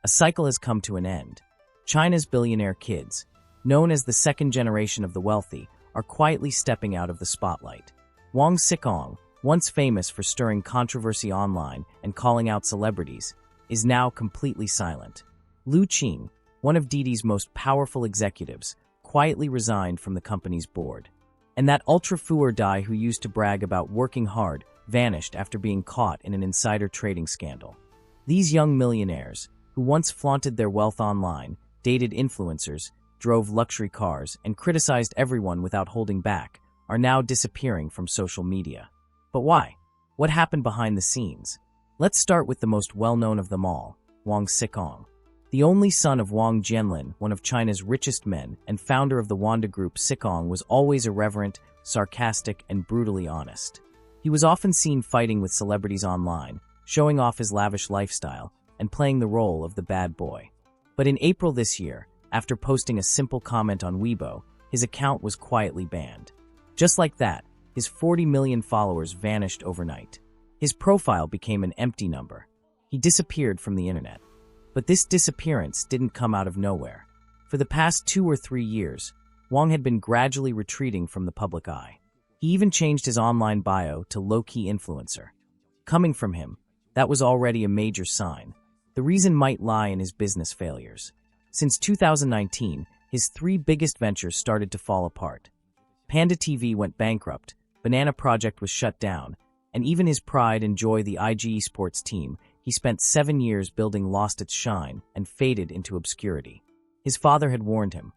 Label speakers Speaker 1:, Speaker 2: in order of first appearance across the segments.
Speaker 1: a cycle has come to an end. China's billionaire kids, known as the second generation of the wealthy, are quietly stepping out of the spotlight. Wang Xikong, once famous for stirring controversy online and calling out celebrities, is now completely silent. Liu Qing, one of Didi's most powerful executives, quietly resigned from the company's board. And that ultra-fu-or-die who used to brag about working hard vanished after being caught in an insider trading scandal. These young millionaires, who once flaunted their wealth online, dated influencers, drove luxury cars, and criticized everyone without holding back, are now disappearing from social media. But why? What happened behind the scenes? Let's start with the most well-known of them all, Wang Xikong. The only son of Wang Jianlin, one of China's richest men and founder of the Wanda Group, Xikong was always irreverent, sarcastic, and brutally honest. He was often seen fighting with celebrities online, showing off his lavish lifestyle, and playing the role of the bad boy. But in April this year, after posting a simple comment on Weibo, his account was quietly banned. Just like that, his 40 million followers vanished overnight. His profile became an empty number. He disappeared from the internet. But this disappearance didn't come out of nowhere. For the past 2 or 3 years, Wang had been gradually retreating from the public eye. He even changed his online bio to low-key influencer. Coming from him, that was already a major sign. The reason might lie in his business failures. Since 2019, his 3 biggest ventures started to fall apart. Panda TV went bankrupt, Banana Project was shut down, and even his pride and joy, the IG Esports team, he spent 7 years building, lost its shine and faded into obscurity. His father had warned him,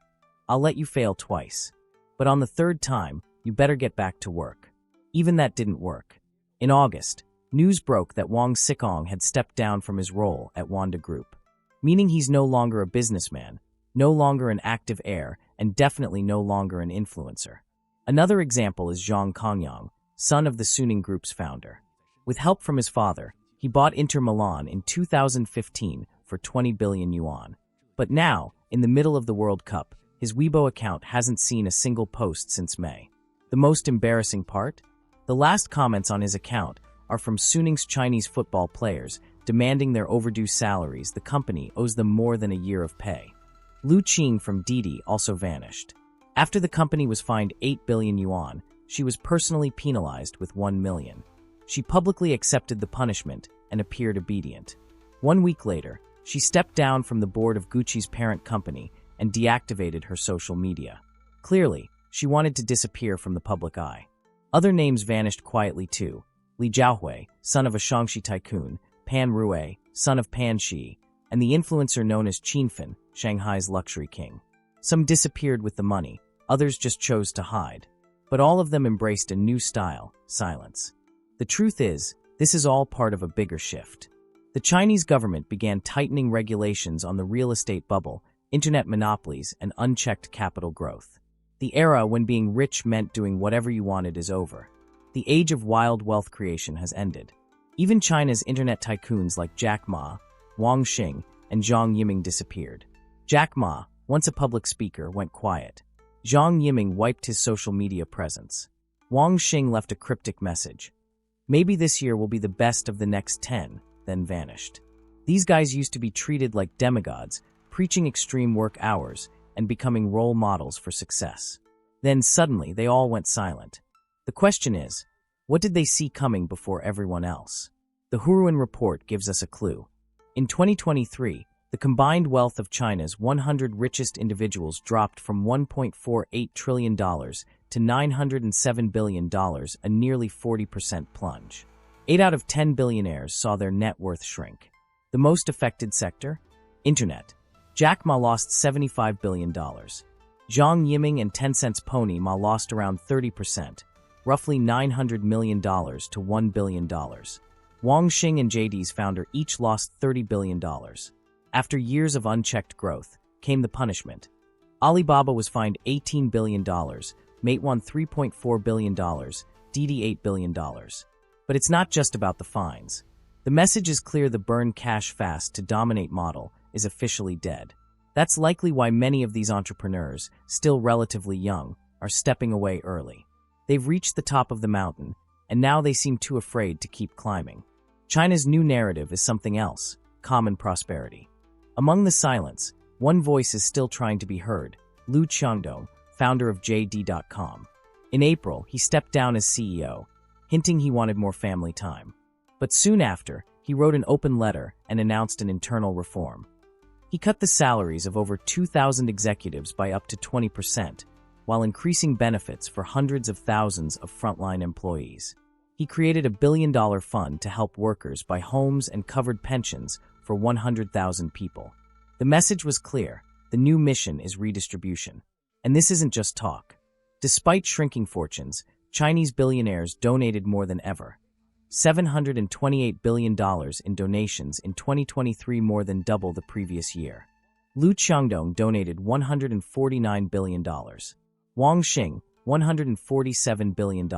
Speaker 1: "I'll let you fail twice, but on the 3rd time, you better get back to work." Even that didn't work. In August, news broke that Wang Xikong had stepped down from his role at Wanda Group, meaning he's no longer a businessman, no longer an active heir, and definitely no longer an influencer. Another example is Zhang Kongyang, son of the Suning Group's founder. With help from his father, he bought Inter Milan in 2015 for 20 billion yuan. But now, in the middle of the World Cup, his Weibo account hasn't seen a single post since May. The most embarrassing part? The last comments on his account are from Suning's Chinese football players demanding their overdue salaries. The company owes them more than a year of pay. Liu Qing from Didi also vanished. After the company was fined 8 billion yuan, she was personally penalized with 1 million. She publicly accepted the punishment and appeared obedient. 1 week later, she stepped down from the board of Gucci's parent company and deactivated her social media. Clearly, she wanted to disappear from the public eye. Other names vanished quietly too. Li Jiahui, son of a Shaanxi tycoon, Pan Rui, son of Pan Shi, and the influencer known as Qinfen, Shanghai's luxury king. Some disappeared with the money, others just chose to hide. But all of them embraced a new style, silence. The truth is, this is all part of a bigger shift. The Chinese government began tightening regulations on the real estate bubble, internet monopolies, and unchecked capital growth. The era when being rich meant doing whatever you wanted is over. The age of wild wealth creation has ended. Even China's internet tycoons like Jack Ma, Wang Xing, and Zhang Yiming disappeared. Jack Ma, once a public speaker, went quiet. Zhang Yiming wiped his social media presence. Wang Xing left a cryptic message. "Maybe this year will be the best of the next 10, then vanished. These guys used to be treated like demigods, preaching extreme work hours and becoming role models for success. Then suddenly they all went silent. The question is, what did they see coming before everyone else? The Huruan report gives us a clue. In 2023, the combined wealth of China's 100 richest individuals dropped from $1.48 trillion to $907 billion, a nearly 40% plunge. 8 out of 10 billionaires saw their net worth shrink. The most affected sector? Internet. Jack Ma lost $75 billion. Zhang Yiming and Tencent's Pony Ma lost around 30%, roughly $900 million to $1 billion. Wang Xing and JD's founder each lost $30 billion. After years of unchecked growth, came the punishment. Alibaba was fined $18 billion, Meituan $3.4 billion, Didi $8 billion. But it's not just about the fines. The message is clear: the burn cash fast to dominate model is officially dead. That's likely why many of these entrepreneurs, still relatively young, are stepping away early. They've reached the top of the mountain, and now they seem too afraid to keep climbing. China's new narrative is something else: common prosperity. Among the silence, one voice is still trying to be heard: Liu Qiangdong, founder of JD.com. In April, he stepped down as CEO, hinting he wanted more family time. But soon after, he wrote an open letter and announced an internal reform. He cut the salaries of over 2,000 executives by up to 20%, while increasing benefits for hundreds of thousands of frontline employees. He created a billion-dollar fund to help workers buy homes and covered pensions for 100,000 people. The message was clear: the new mission is redistribution. And this isn't just talk. Despite shrinking fortunes, Chinese billionaires donated more than ever. $728 billion in donations in 2023, more than double the previous year. Liu Qiangdong donated $149 billion. Wang Xing, $147 billion.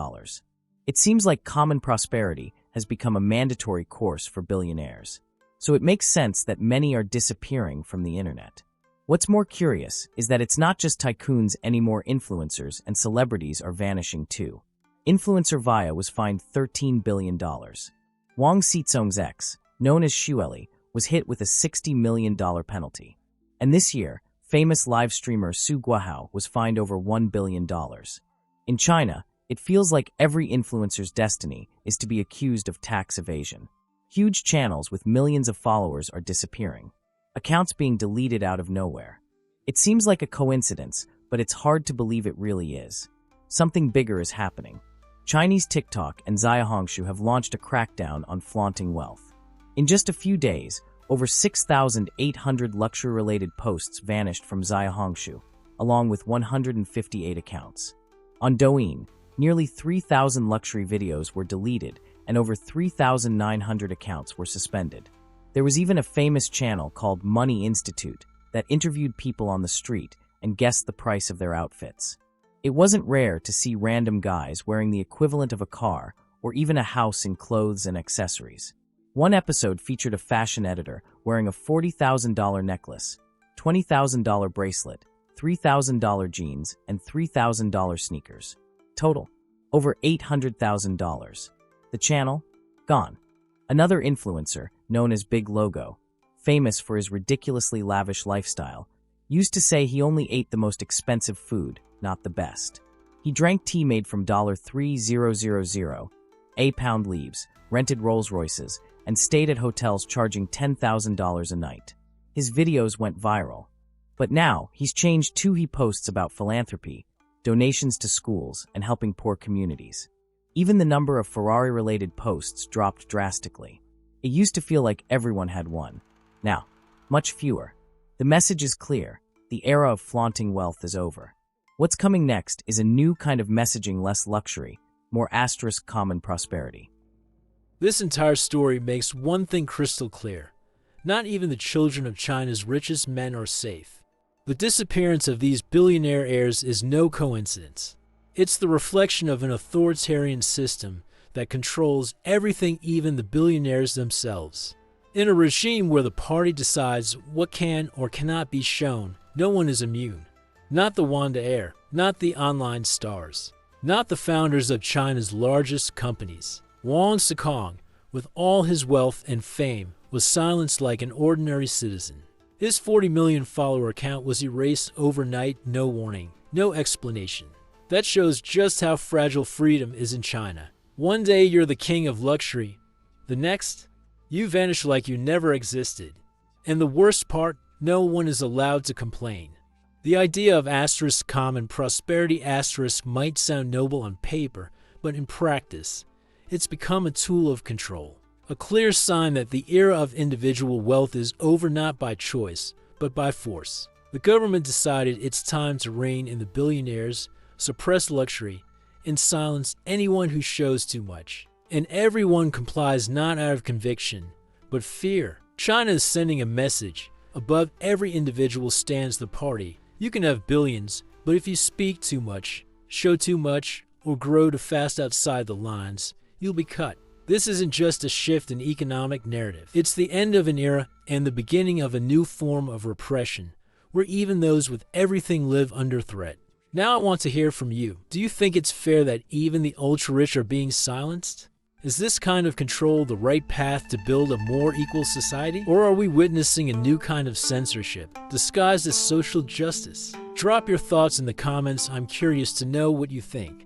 Speaker 1: It seems like common prosperity has become a mandatory course for billionaires. So it makes sense that many are disappearing from the internet. What's more curious is that it's not just tycoons anymore. Influencers and celebrities are vanishing too. Influencer Via was fined $13 billion. Wang Xizong's ex, known as Xueli, was hit with a $60 million penalty. And this year, famous live streamer Su Guohao was fined over $1 billion. In China, it feels like every influencer's destiny is to be accused of tax evasion. Huge channels with millions of followers are disappearing. Accounts being deleted out of nowhere. It seems like a coincidence, but it's hard to believe it really is. Something bigger is happening. Chinese TikTok and Xiaohongshu have launched a crackdown on flaunting wealth. In just a few days, over 6,800 luxury-related posts vanished from Xiaohongshu, along with 158 accounts. On Douyin, nearly 3,000 luxury videos were deleted and over 3,900 accounts were suspended. There was even a famous channel called Money Institute that interviewed people on the street and guessed the price of their outfits. It wasn't rare to see random guys wearing the equivalent of a car or even a house in clothes and accessories. One episode featured a fashion editor wearing a $40,000 necklace, $20,000 bracelet, $3,000 jeans, and $3,000 sneakers. Total, over $800,000. The channel? Gone. Another influencer, known as Big Logo, famous for his ridiculously lavish lifestyle, used to say he only ate the most expensive food, not the best. He drank tea made from $3,000 a pound leaves, rented Rolls Royces, and stayed at hotels charging $10,000 a night. His videos went viral. But now, he's changed too. He posts about philanthropy, donations to schools, and helping poor communities. Even the number of Ferrari-related posts dropped drastically. It used to feel like everyone had one. Now, much fewer. The message is clear. The era of flaunting wealth is over. What's coming next is a new kind of messaging: less luxury, more common prosperity.
Speaker 2: This entire story makes one thing crystal clear. Not even the children of China's richest men are safe. The disappearance of these billionaire heirs is no coincidence. It's the reflection of an authoritarian system that controls everything, even the billionaires themselves. In a regime where the party decides what can or cannot be shown, no one is immune. Not the Wanda heir, not the online stars, not the founders of China's largest companies. Wang Xicong, with all his wealth and fame, was silenced like an ordinary citizen. His 40 million follower account was erased overnight, no warning, no explanation. That shows just how fragile freedom is in China. One day you're the king of luxury. The next, you vanish like you never existed. And the worst part, no one is allowed to complain. The idea of common prosperity might sound noble on paper, but in practice, it's become a tool of control. A clear sign that the era of individual wealth is over, not by choice, but by force. The government decided it's time to rein in the billionaires, suppress luxury, and silence anyone who shows too much. And everyone complies not out of conviction, but fear. China is sending a message. Above every individual stands the party. You can have billions, but if you speak too much, show too much, or grow too fast outside the lines, you'll be cut. This isn't just a shift in economic narrative. It's the end of an era and the beginning of a new form of repression, where even those with everything live under threat. Now I want to hear from you. Do you think it's fair that even the ultra-rich are being silenced? Is this kind of control the right path to build a more equal society? Or are we witnessing a new kind of censorship, disguised as social justice? Drop your thoughts in the comments. I'm curious to know what you think.